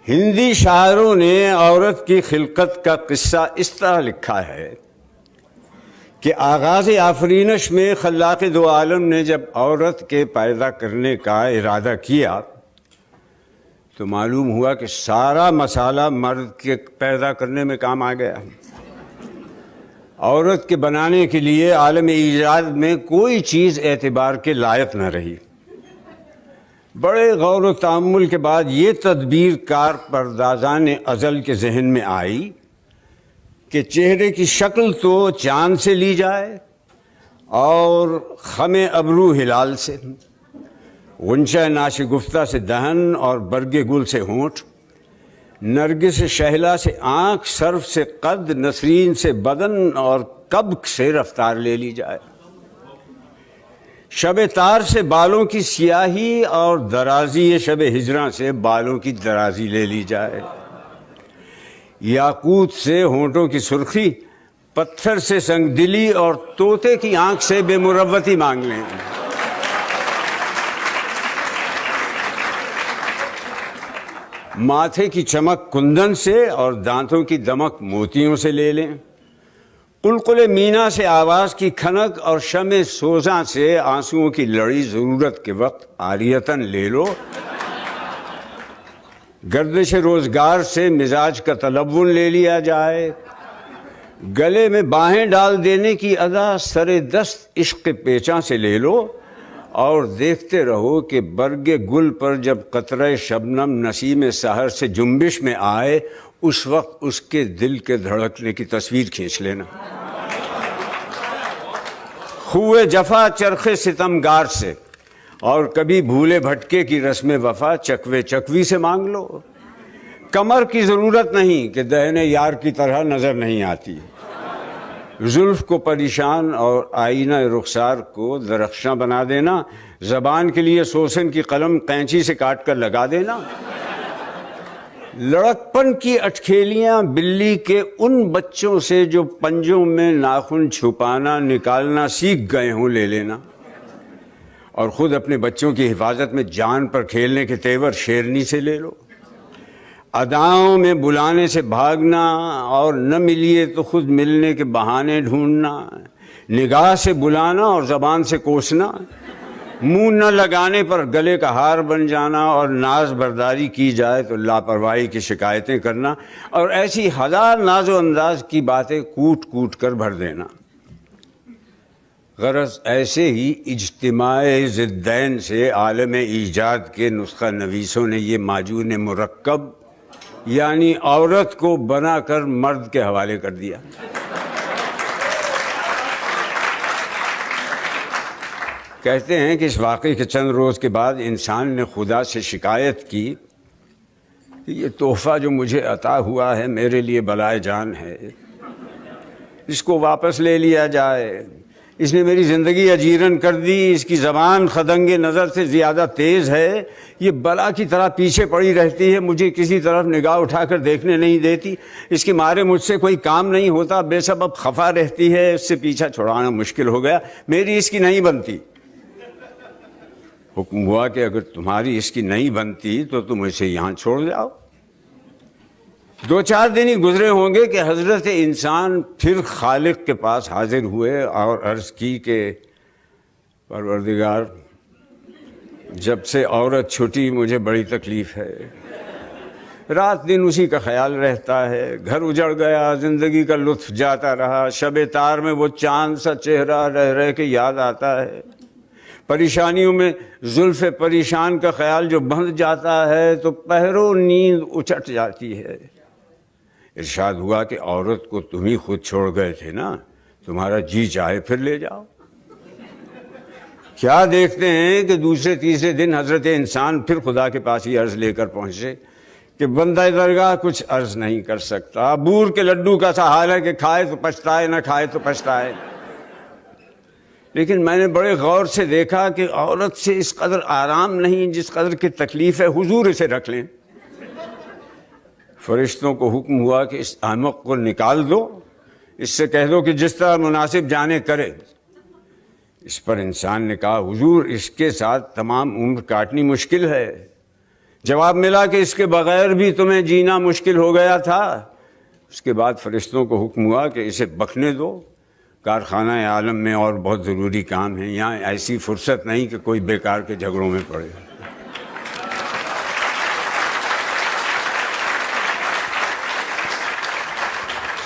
ہندی شاعروں نے عورت کی خلقت کا قصہ اس طرح لکھا ہے کہ آغاز آفرینش میں خلاق دو عالم نے جب عورت کے پیدا کرنے کا ارادہ کیا تو معلوم ہوا کہ سارا مسالہ مرد کے پیدا کرنے میں کام آ گیا۔ عورت کے بنانے کے لیے عالم ایجاد میں کوئی چیز اعتبار کے لائق نہ رہی۔ بڑے غور و تأمل کے بعد یہ تدبیر کار پردازان ازل کے ذہن میں آئی کہ چہرے کی شکل تو چاند سے لی جائے اور خم ابرو ہلال سے، غنچہ ناشگفتہ سے دہن اور برگ گل سے ہونٹ، نرگس شہلا سے آنکھ، سرف سے قد، نسرین سے بدن اور کبک سے رفتار لے لی جائے، شب تار سے بالوں کی سیاہی اور درازی شب ہجراں سے بالوں کی درازی لے لی جائے، یاقوت سے ہونٹوں کی سرخی، پتھر سے سنگ دلی اور طوطے کی آنکھ سے بے مروتی مانگ لیں، ماتھے کی چمک کندن سے اور دانتوں کی دمک موتیوں سے لے لیں، قلقل مینا سے آواز کی کھنک اور شمع سوزاں سے آنسوؤں کی لڑی ضرورت کے وقت عاریتاً لے لو، گردش روزگار سے مزاج کا تلون لے لیا جائے، گلے میں باہیں ڈال دینے کی ادا سر دست عشق پیچاں سے لے لو، اور دیکھتے رہو کہ برگ گل پر جب قطرہ شبنم نسیم سحر سے جنبش میں آئے اس وقت اس کے دل کے دھڑکنے کی تصویر کھینچ لینا، خوئے جفا چرخ ستمگار سے اور کبھی بھولے بھٹکے کی رسم وفا چکوے چکوی سے مانگ لو، کمر کی ضرورت نہیں کہ دہنے یار کی طرح نظر نہیں آتی، زلف کو پریشان اور آئینہ رخسار کو درخشاں بنا دینا، زبان کے لیے سوسن کی قلم قینچی سے کاٹ کر لگا دینا، لڑکپن کی اٹکھیلیاں بلی کے ان بچوں سے جو پنجوں میں ناخن چھپانا نکالنا سیکھ گئے ہوں لے لینا، اور خود اپنے بچوں کی حفاظت میں جان پر کھیلنے کے تیور شیرنی سے لے لو، اداؤں میں بلانے سے بھاگنا اور نہ ملیے تو خود ملنے کے بہانے ڈھونڈنا، نگاہ سے بلانا اور زبان سے کوسنا، منہ نہ لگانے پر گلے کا ہار بن جانا اور ناز برداری کی جائے تو لاپرواہی کی شکایتیں کرنا، اور ایسی ہزار ناز و انداز کی باتیں کوٹ کوٹ کر بھر دینا۔ غرض ایسے ہی اجتماع ضدین سے عالم ایجاد کے نسخہ نویسوں نے یہ معجون مرکب یعنی عورت کو بنا کر مرد کے حوالے کر دیا۔ کہتے ہیں کہ اس واقعے کے چند روز کے بعد انسان نے خدا سے شکایت کی کہ یہ تحفہ جو مجھے عطا ہوا ہے میرے لیے بلائے جان ہے، اس کو واپس لے لیا جائے، اس نے میری زندگی اجیرن کر دی، اس کی زبان خدنگ نظر سے زیادہ تیز ہے، یہ بلا کی طرح پیچھے پڑی رہتی ہے، مجھے کسی طرف نگاہ اٹھا کر دیکھنے نہیں دیتی، اس کے مارے مجھ سے کوئی کام نہیں ہوتا، بے سبب خفا رہتی ہے، اس سے پیچھا چھڑانا مشکل ہو گیا، میری اس کی نہیں بنتی۔ حکم ہوا کہ اگر تمہاری اس کی نہیں بنتی تو تم اسے یہاں چھوڑ جاؤ۔ 2-4 دن ہی گزرے ہوں گے کہ حضرت انسان پھر خالق کے پاس حاضر ہوئے اور عرض کی کہ پروردگار، جب سے عورت چھٹی مجھے بڑی تکلیف ہے، رات دن اسی کا خیال رہتا ہے، گھر اجڑ گیا، زندگی کا لطف جاتا رہا، شب تار میں وہ چاند سا چہرہ رہ رہ کے یاد آتا ہے، پریشانیوں میں زلف پریشان کا خیال جو بندھ جاتا ہے تو پہرو نیند اچٹ جاتی ہے۔ ارشاد ہوا کہ عورت کو تم ہی خود چھوڑ گئے تھے نا، تمہارا جی چاہے پھر لے جاؤ۔ کیا دیکھتے ہیں کہ دوسرے تیسرے دن حضرت انسان پھر خدا کے پاس ہی عرض لے کر پہنچے کہ بندہ درگاہ کچھ عرض نہیں کر سکتا، بور کے لڈو کا سا حال ہے کہ کھائے تو پچھتائے، نہ کھائے تو پچھتائے۔ لیکن میں نے بڑے غور سے دیکھا کہ عورت سے اس قدر آرام نہیں جس قدر کی تکلیف ہے، حضور اسے رکھ لیں۔ فرشتوں کو حکم ہوا کہ اس احمق کو نکال دو، اس سے کہہ دو کہ جس طرح مناسب جانے کرے۔ اس پر انسان نے کہا حضور اس کے ساتھ تمام عمر کاٹنی مشکل ہے، جواب ملا کہ اس کے بغیر بھی تمہیں جینا مشکل ہو گیا تھا۔ اس کے بعد فرشتوں کو حکم ہوا کہ اسے بکنے دو، کارخانہ عالم میں اور بہت ضروری کام ہے، یہاں ایسی فرصت نہیں کہ کوئی بیکار کے جھگڑوں میں پڑے۔